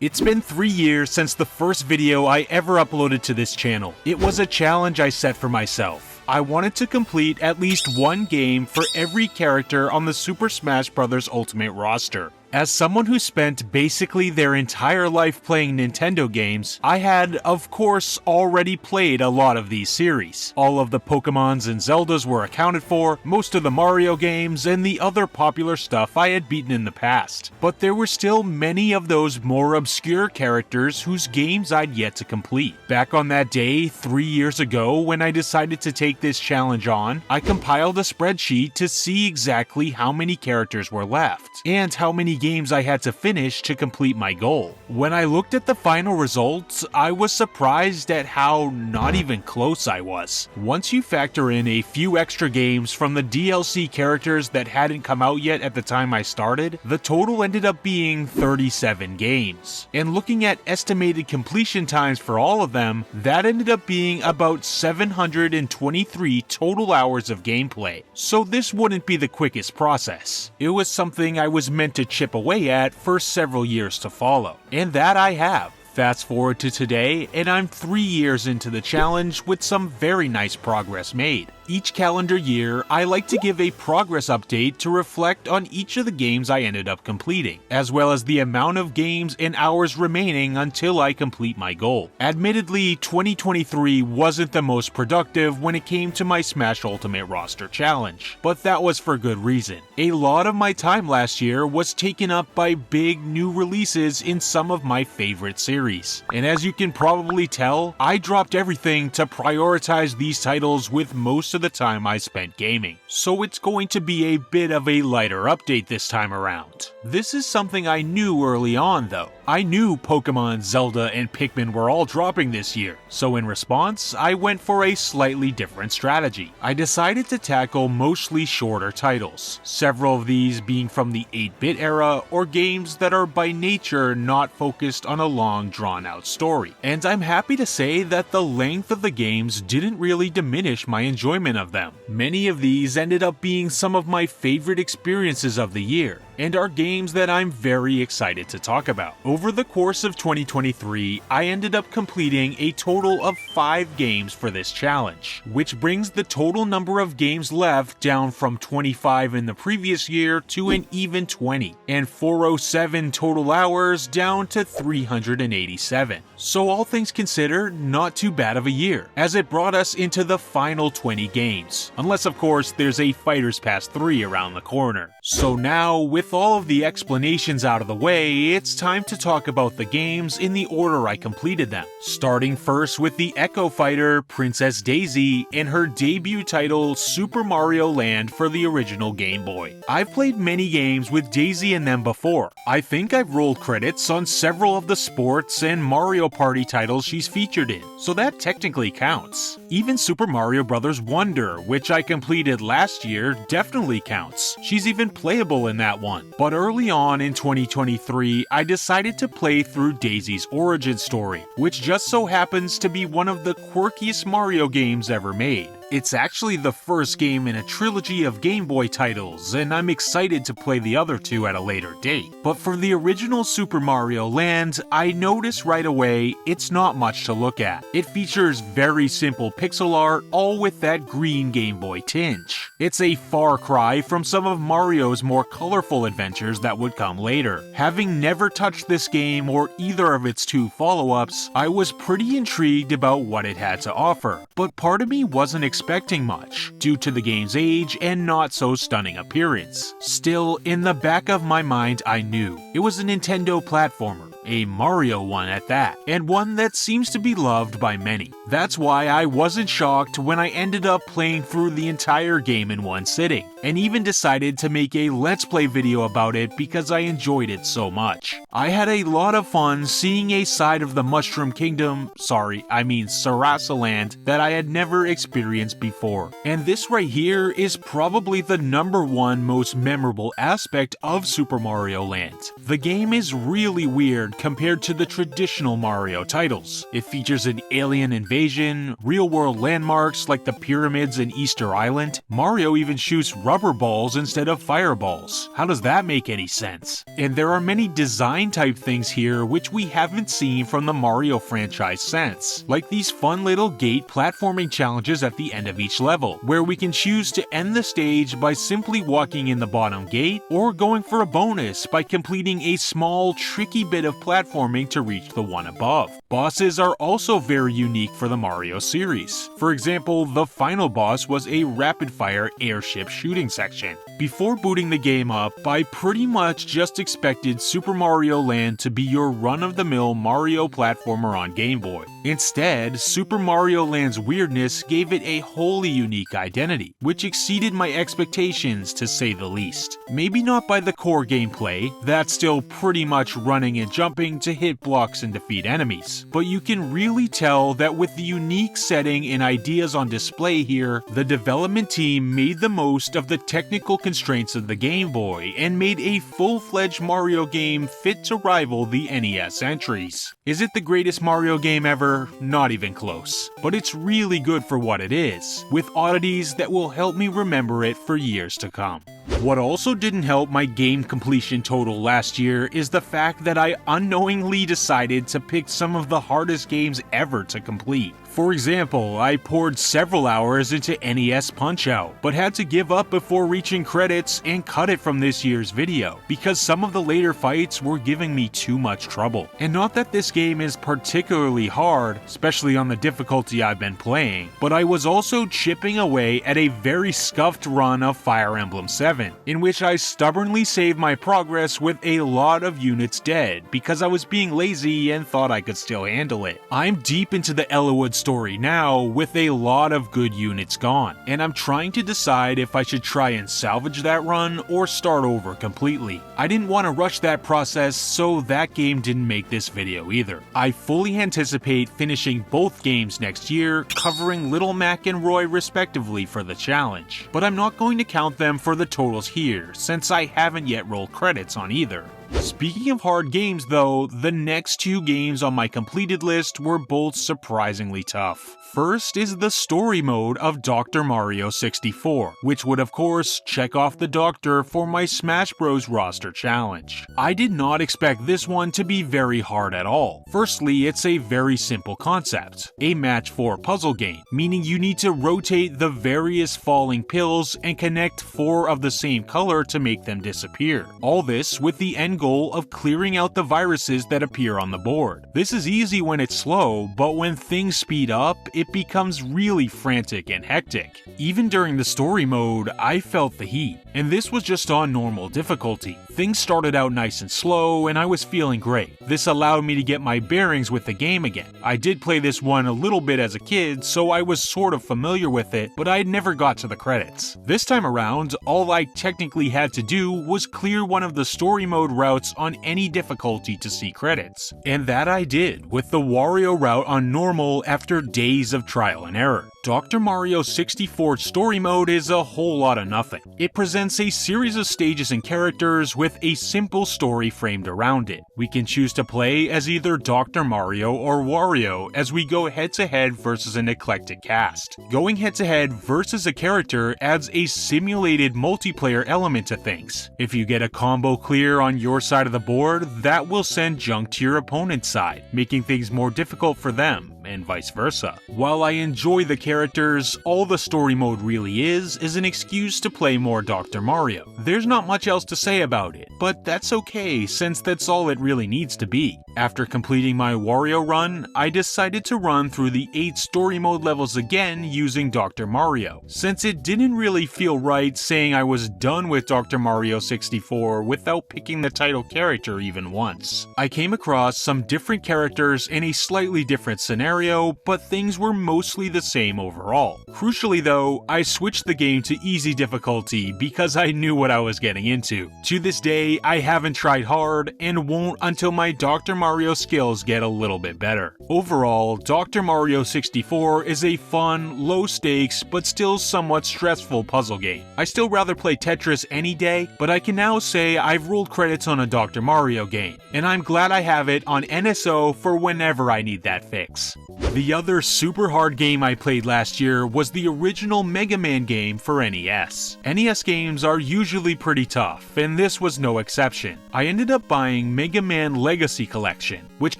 It's been 3 years since the first video I ever uploaded to this channel. It was a challenge I set for myself. I wanted to complete at least one game for every character on the Super Smash Bros. Ultimate roster. As someone who spent basically their entire life playing Nintendo games, I had, of course, already played a lot of these series. All of the Pokemons and Zeldas were accounted for, most of the Mario games, and the other popular stuff I had beaten in the past. But there were still many of those more obscure characters whose games I'd yet to complete. Back on that day, 3 years ago, when I decided to take this challenge on, I compiled a spreadsheet to see exactly how many characters were left, and how many games I had to finish to complete my goal. When I looked at the final results, I was surprised at how not even close I was. Once you factor in a few extra games from the DLC characters that hadn't come out yet at the time I started, the total ended up being 37 games. And looking at estimated completion times for all of them, that ended up being about 723 total hours of gameplay. So this wouldn't be the quickest process. It was something I was meant to chip away at for several years to follow. And that I have. Fast forward to today, and I'm 3 years into the challenge with some very nice progress made. Each calendar year, I like to give a progress update to reflect on each of the games I ended up completing, as well as the amount of games and hours remaining until I complete my goal. Admittedly, 2023 wasn't the most productive when it came to my Smash Ultimate roster challenge, but that was for good reason. A lot of my time last year was taken up by big new releases in some of my favorite series, and as you can probably tell, I dropped everything to prioritize these titles with most of the time I spent gaming. So it's going to be a bit of a lighter update this time around. This is something I knew early on though. I knew Pokemon, Zelda, and Pikmin were all dropping this year, so in response, I went for a slightly different strategy. I decided to tackle mostly shorter titles, several of these being from the 8-bit era or games that are by nature not focused on a long drawn-out story. And I'm happy to say that the length of the games didn't really diminish my enjoyment of them. Many of these ended up being some of my favorite experiences of the year, and are games that I'm very excited to talk about. Over the course of 2023, I ended up completing a total of 5 games for this challenge, which brings the total number of games left down from 25 in the previous year to an even 20, and 407 total hours down to 387. So all things considered, not too bad of a year, as it brought us into the final 20 games, unless of course there's a Fighters Pass 3 around the corner. So now, with all of the explanations out of the way, it's time to talk about the games in the order I completed them. Starting first with the Echo Fighter, Princess Daisy, and her debut title Super Mario Land for the original Game Boy. I've played many games with Daisy in them before. I think I've rolled credits on several of the sports and Mario Party titles she's featured in, so that technically counts. Even Super Mario Bros. Wonder, which I completed last year, definitely counts. She's even playable in that one. But early on in 2023, I decided to play through Daisy's origin story, which just so happens to be one of the quirkiest Mario games ever made. It's actually the first game in a trilogy of Game Boy titles, and I'm excited to play the other two at a later date. But for the original Super Mario Land, I noticed right away it's not much to look at. It features very simple pixel art, all with that green Game Boy tinge. It's a far cry from some of Mario's more colorful adventures that would come later. Having never touched this game or either of its 2 follow-ups, I was pretty intrigued about what it had to offer, but part of me wasn't expecting much, due to the game's age and not so stunning appearance. Still, in the back of my mind I knew it was a Nintendo platformer, a Mario one at that, and one that seems to be loved by many. That's why I wasn't shocked when I ended up playing through the entire game in one sitting, and even decided to make a Let's Play video about it because I enjoyed it so much. I had a lot of fun seeing a side of the Mushroom Kingdom, Sarasa Land, that I had never experienced before. And this right here is probably the #1 most memorable aspect of Super Mario Land. The game is really weird compared to the traditional Mario titles. It features an alien invasion, real-world landmarks like the pyramids and Easter Island. Mario even shoots rubber balls instead of fireballs. How does that make any sense? And there are many design type things here which we haven't seen from the Mario franchise since, like these fun little gate platforming challenges at the end of each level, where we can choose to end the stage by simply walking in the bottom gate, or going for a bonus by completing a small, tricky bit of platforming to reach the one above. Bosses are also very unique for the Mario series. For example, the final boss was a rapid-fire airship shooting section. Before booting the game up, I pretty much just expected Super Mario Land to be your run-of-the-mill Mario platformer on Game Boy. Instead, Super Mario Land's weirdness gave it a wholly unique identity, which exceeded my expectations to say the least. Maybe not by the core gameplay, that's still pretty much running and jumping to hit blocks and defeat enemies, but you can really tell that with the unique setting and ideas on display here, the development team made the most of the technical constraints of the Game Boy and made a full-fledged Mario game fit to rival the NES entries. Is it the greatest Mario game ever? Not even close. But it's really good for what it is, with oddities that will help me remember it for years to come. What also didn't help my game completion total last year is the fact that I unknowingly decided to pick some of the hardest games ever to complete. For example, I poured several hours into NES Punch-Out, but had to give up before reaching credits and cut it from this year's video, because some of the later fights were giving me too much trouble. And not that this game is particularly hard, especially on the difficulty I've been playing, but I was also chipping away at a very scuffed run of Fire Emblem 7, in which I stubbornly saved my progress with a lot of units dead, because I was being lazy and thought I could still handle it. I'm deep into the Elowood story now, with a lot of good units gone, and I'm trying to decide if I should try and salvage that run or start over completely. I didn't want to rush that process, so that game didn't make this video either. I fully anticipate finishing both games next year, covering Little Mac and Roy respectively for the challenge, but I'm not going to count them for the totals here, since I haven't yet rolled credits on either. Speaking of hard games though, the next two games on my completed list were both surprisingly tough. First is the story mode of Dr. Mario 64, which would of course check off the Doctor for my Smash Bros. Roster challenge. I did not expect this one to be very hard at all. Firstly, it's a very simple concept, a match 4 puzzle game, meaning you need to rotate the various falling pills and connect 4 of the same color to make them disappear. All this with the end goal of clearing out the viruses that appear on the board. This is easy when it's slow, but when things speed up, it becomes really frantic and hectic. Even during the story mode, I felt the heat, and this was just on normal difficulty. Things started out nice and slow, and I was feeling great. This allowed me to get my bearings with the game again. I did play this one a little bit as a kid, so I was sort of familiar with it, but I never got to the credits. This time around, all I technically had to do was clear one of the story mode routes on any difficulty to see credits. And that I did, with the Wario route on normal after days of trial and error. Dr. Mario 64 story mode is a whole lot of nothing. It presents a series of stages and characters with a simple story framed around it. We can choose to play as either Dr. Mario or Wario as we go head to head versus an eclectic cast. Going head to head versus a character adds a simulated multiplayer element to things. If you get a combo clear on your side of the board, that will send junk to your opponent's side, making things more difficult for them, and vice versa. While I enjoy the characters, all the story mode really is an excuse to play more Dr. Mario. There's not much else to say about it, but that's okay since that's all it really needs to be. After completing my Wario run, I decided to run through the 8 story mode levels again using Dr. Mario, since it didn't really feel right saying I was done with Dr. Mario 64 without picking the title character even once. I came across some different characters in a slightly different scenario, but things were mostly the same overall. Crucially though, I switched the game to easy difficulty because I knew what I was getting into. To this day, I haven't tried hard and won't until my Dr. Mario skills get a little bit better. Overall, Dr. Mario 64 is a fun, low stakes, but still somewhat stressful puzzle game. I still rather play Tetris any day, but I can now say I've rolled credits on a Dr. Mario game, and I'm glad I have it on NSO for whenever I need that fix. The other super hard game I played last year was the original Mega Man game for NES. NES games are usually pretty tough, and this was no exception. I ended up buying Mega Man Legacy Collection, which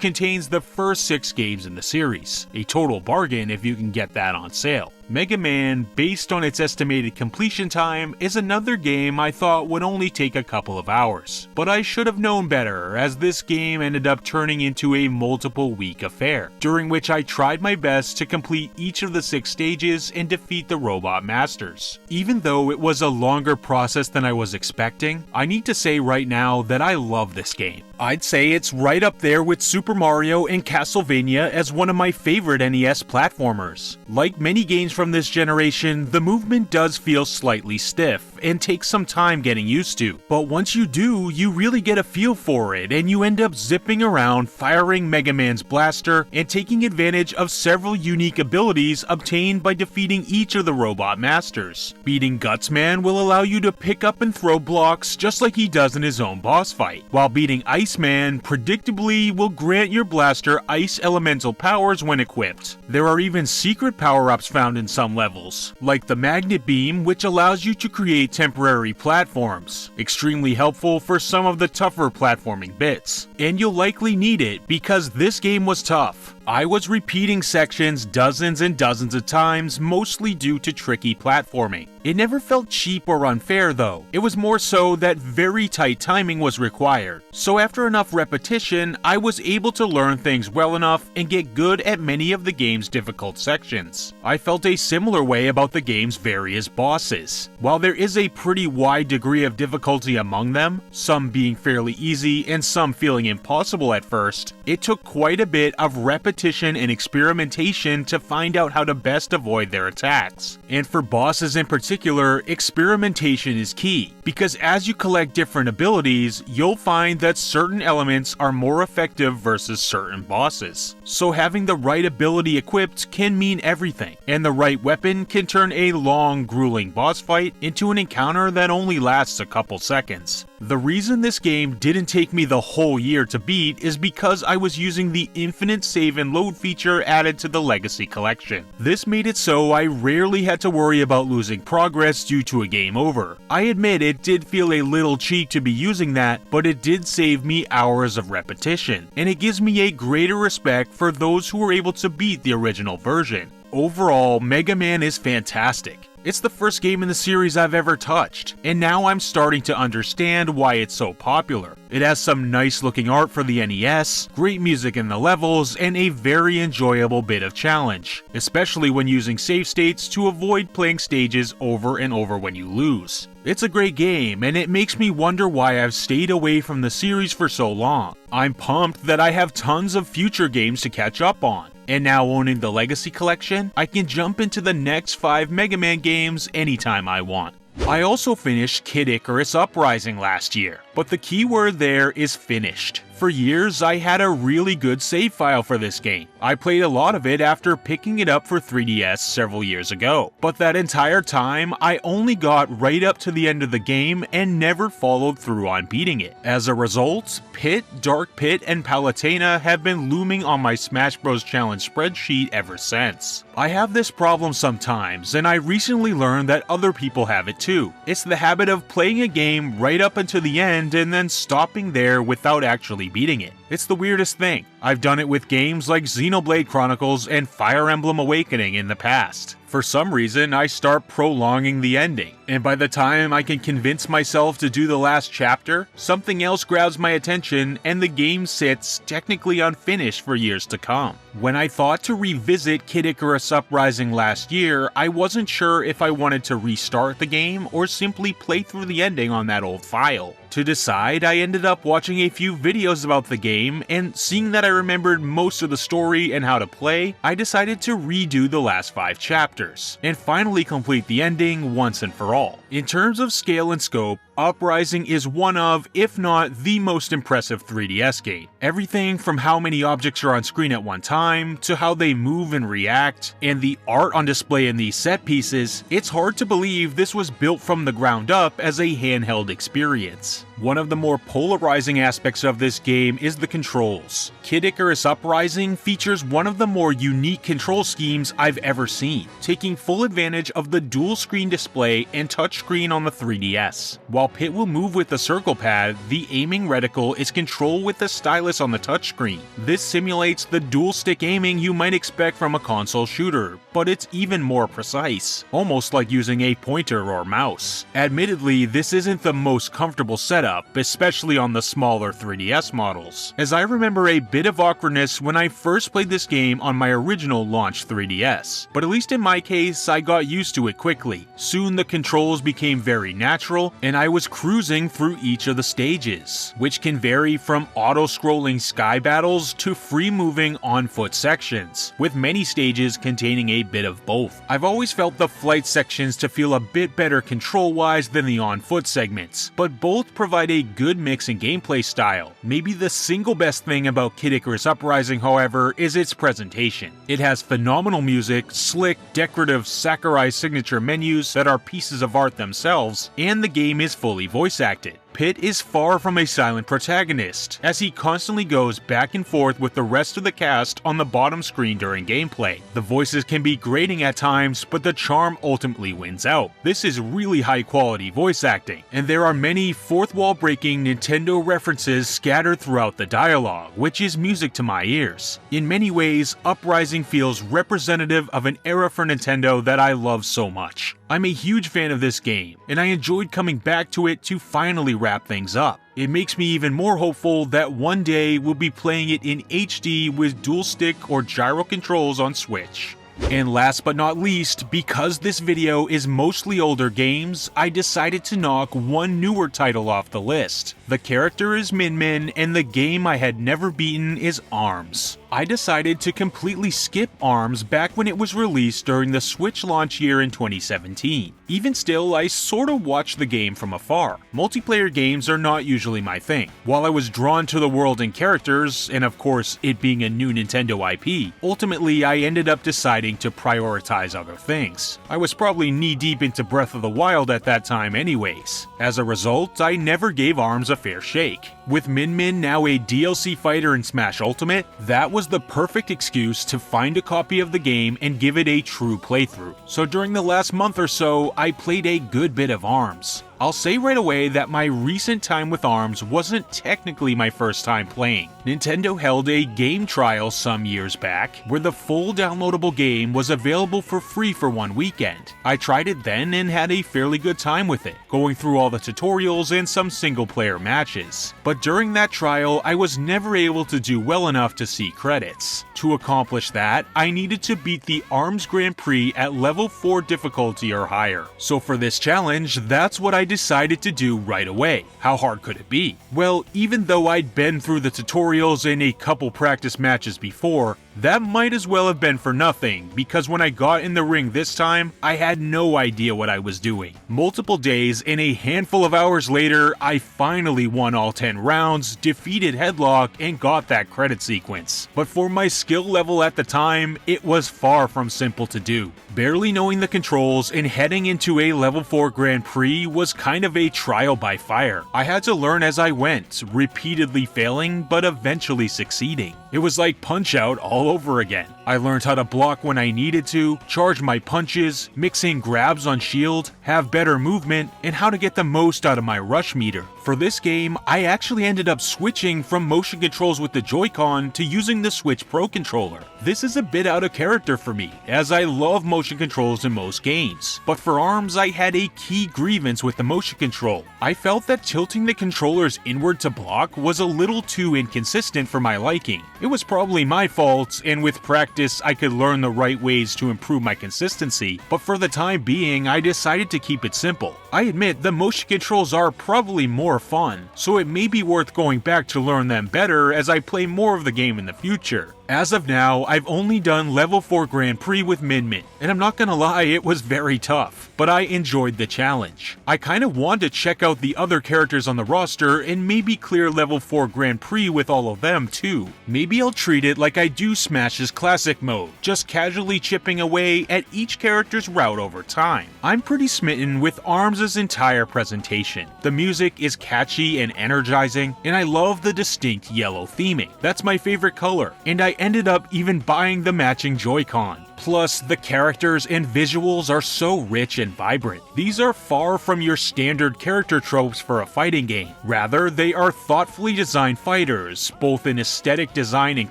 contains the first 6 games in the series, a total bargain if you can get that on sale. Mega Man, based on its estimated completion time, is another game I thought would only take a couple of hours. But I should have known better, as this game ended up turning into a multiple-week affair, during which I tried my best to complete each of the 6 stages and defeat the Robot Masters. Even though it was a longer process than I was expecting, I need to say right now that I love this game. I'd say it's right up there with Super Mario and Castlevania as one of my favorite NES platformers. Like many games from this generation, the movement does feel slightly stiff and takes some time getting used to, but once you do, you really get a feel for it and you end up zipping around firing Mega Man's blaster and taking advantage of several unique abilities obtained by defeating each of the Robot Masters. Beating Gutsman will allow you to pick up and throw blocks just like he does in his own boss fight, while beating Iceman predictably will grant your blaster ice elemental powers when equipped. There are even secret power-ups found in some levels, like the Magnet Beam, which allows you to create temporary platforms, extremely helpful for some of the tougher platforming bits. And you'll likely need it because this game was tough. I was repeating sections dozens and dozens of times, mostly due to tricky platforming. It never felt cheap or unfair though, it was more so that very tight timing was required. So after enough repetition, I was able to learn things well enough and get good at many of the game's difficult sections. I felt a similar way about the game's various bosses. While there is a pretty wide degree of difficulty among them, some being fairly easy and some feeling impossible at first, it took quite a bit of repetition and experimentation to find out how to best avoid their attacks. And for bosses in particular, experimentation is key, because as you collect different abilities, you'll find that certain elements are more effective versus certain bosses. So having the right ability equipped can mean everything, and the right weapon can turn a long, grueling boss fight into an encounter that only lasts a couple seconds. The reason this game didn't take me the whole year to beat is because I was using the infinite save and load feature added to the Legacy Collection. This made it so I rarely had to worry about losing progress due to a game over. I admit it did feel a little cheap to be using that, but it did save me hours of repetition, and it gives me a greater respect for those who were able to beat the original version. Overall, Mega Man is fantastic. It's the first game in the series I've ever touched, and now I'm starting to understand why it's so popular. It has some nice looking art for the NES, great music in the levels, and a very enjoyable bit of challenge, especially when using save states to avoid playing stages over and over when you lose. It's a great game, and it makes me wonder why I've stayed away from the series for so long. I'm pumped that I have tons of future games to catch up on. And now owning the Legacy Collection, I can jump into the next 5 Mega Man games anytime I want. I also finished Kid Icarus Uprising last year, but the key word there is finished. For years, I had a really good save file for this game. I played a lot of it after picking it up for 3DS several years ago, but that entire time, I only got right up to the end of the game and never followed through on beating it. As a result, Pit, Dark Pit, and Palutena have been looming on my Smash Bros. Challenge spreadsheet ever since. I have this problem sometimes, and I recently learned that other people have it too. It's the habit of playing a game right up until the end and then stopping there without actually beating it. It's the weirdest thing. I've done it with games like Xenoblade Chronicles and Fire Emblem Awakening in the past. For some reason, I start prolonging the ending, and by the time I can convince myself to do the last chapter, something else grabs my attention and the game sits technically unfinished for years to come. When I thought to revisit Kid Icarus Uprising last year, I wasn't sure if I wanted to restart the game or simply play through the ending on that old file. To decide, I ended up watching a few videos about the game, and seeing that I remembered most of the story and how to play, I decided to redo the last 5 chapters, and finally complete the ending once and for all. In terms of scale and scope, Uprising is one of, if not the most impressive 3DS game. Everything from how many objects are on screen at one time, to how they move and react, and the art on display in these set pieces, it's hard to believe this was built from the ground up as a handheld experience. One of the more polarizing aspects of this game is the controls. Kid Icarus Uprising features one of the more unique control schemes I've ever seen, taking full advantage of the dual screen display and touchscreen on the 3DS. While Pit will move with the circle pad, the aiming reticle is controlled with the stylus on the touchscreen. This simulates the dual stick aiming you might expect from a console shooter, but it's even more precise, almost like using a pointer or mouse. Admittedly, this isn't the most comfortable setup, especially on the smaller 3DS models, as I remember a bit of awkwardness when I first played this game on my original launch 3DS, but at least in my case, I got used to it quickly. Soon the controls became very natural, and I was cruising through each of the stages, which can vary from auto-scrolling sky battles to free-moving on-foot sections, with many stages containing a bit of both. I've always felt the flight sections to feel a bit better control-wise than the on-foot segments, but both provide a good mix in gameplay style. Maybe the single best thing about Kid Icarus Uprising, however, is its presentation. It has phenomenal music, slick, decorative Sakurai signature menus that are pieces of art themselves, and the game is fully voice acted. Pit is far from a silent protagonist, as he constantly goes back and forth with the rest of the cast on the bottom screen during gameplay. The voices can be grating at times, but the charm ultimately wins out. This is really high quality voice acting, and there are many fourth wall breaking Nintendo references scattered throughout the dialogue, which is music to my ears. In many ways, Uprising feels representative of an era for Nintendo that I love so much. I'm a huge fan of this game, and I enjoyed coming back to it to finally wrap things up. It makes me even more hopeful that one day we'll be playing it in HD with dual stick or gyro controls on Switch. And last but not least, because this video is mostly older games, I decided to knock one newer title off the list. The character is Min Min, and the game I had never beaten is ARMS. I decided to completely skip ARMS back when it was released during the Switch launch year in 2017. Even still, I sorta watched the game from afar. Multiplayer games are not usually my thing. While I was drawn to the world and characters, and of course it being a new Nintendo IP, ultimately I ended up deciding to prioritize other things. I was probably knee-deep into Breath of the Wild at that time anyways. As a result, I never gave ARMS a fair shake. With Min Min now a DLC fighter in Smash Ultimate, that was the perfect excuse to find a copy of the game and give it a true playthrough. So during the last month or so, I played a good bit of ARMS. I'll say right away that my recent time with ARMS wasn't technically my first time playing. Nintendo held a game trial some years back, where the full downloadable game was available for free for one weekend. I tried it then and had a fairly good time with it, going through all the tutorials and some single player matches. But during that trial, I was never able to do well enough to see credits. To accomplish that, I needed to beat the ARMS Grand Prix at level 4 difficulty or higher. So for this challenge, that's what I decided to do right away. How hard could it be? Well, even though I'd been through the tutorials and a couple practice matches before, that might as well have been for nothing, because when I got in the ring this time, I had no idea what I was doing. Multiple days and a handful of hours later, I finally won all 10 rounds, defeated Headlock, and got that credit sequence. But for my skill level at the time, it was far from simple to do. Barely knowing the controls and heading into a level 4 Grand Prix was kind of a trial by fire. I had to learn as I went, repeatedly failing, but eventually succeeding. It was like Punch-Out all over again. I learned how to block when I needed to, charge my punches, mix in grabs on shield, have better movement, and how to get the most out of my rush meter. For this game, I actually ended up switching from motion controls with the Joy-Con to using the Switch Pro controller. This is a bit out of character for me, as I love motion controls in most games. But for ARMS, I had a key grievance with the motion control. I felt that tilting the controllers inward to block was a little too inconsistent for my liking. It was probably my fault, and with practice I could learn the right ways to improve my consistency, but for the time being I decided to keep it simple. I admit the motion controls are probably more fun, so it may be worth going back to learn them better as I play more of the game in the future. As of now, I've only done level 4 Grand Prix with Min Min, and I'm not gonna lie, it was very tough, but I enjoyed the challenge. I kinda want to check out the other characters on the roster and maybe clear level 4 Grand Prix with all of them too. Maybe I'll treat it like I do Smash's classic mode, just casually chipping away at each character's route over time. I'm pretty smitten with ARMS' entire presentation. The music is catchy and energizing, and I love the distinct yellow theming. That's my favorite color, and I ended up even buying the matching Joy-Con. Plus, the characters and visuals are so rich and vibrant. These are far from your standard character tropes for a fighting game. Rather, they are thoughtfully designed fighters, both in aesthetic design and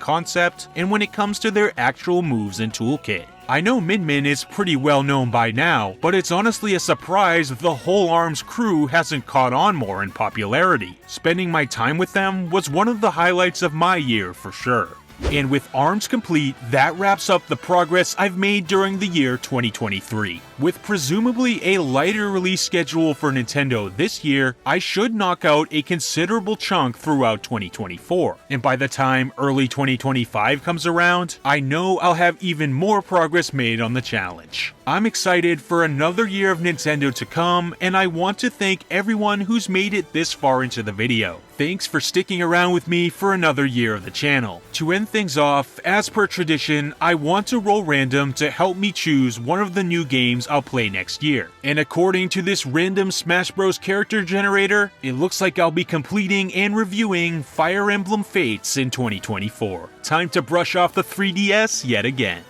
concept, and when it comes to their actual moves and toolkit. I know Min Min is pretty well known by now, but it's honestly a surprise the whole ARMS crew hasn't caught on more in popularity. Spending my time with them was one of the highlights of my year for sure. And with ARMS complete, that wraps up the progress I've made during the year 2023. With presumably a lighter release schedule for Nintendo this year, I should knock out a considerable chunk throughout 2024. And by the time early 2025 comes around, I know I'll have even more progress made on the challenge. I'm excited for another year of Nintendo to come, and I want to thank everyone who's made it this far into the video. Thanks for sticking around with me for another year of the channel. To end things off, as per tradition, I want to roll random to help me choose one of the new games I'll play next year. And according to this random Smash Bros character generator, it looks like I'll be completing and reviewing Fire Emblem Fates in 2024. Time to brush off the 3DS yet again.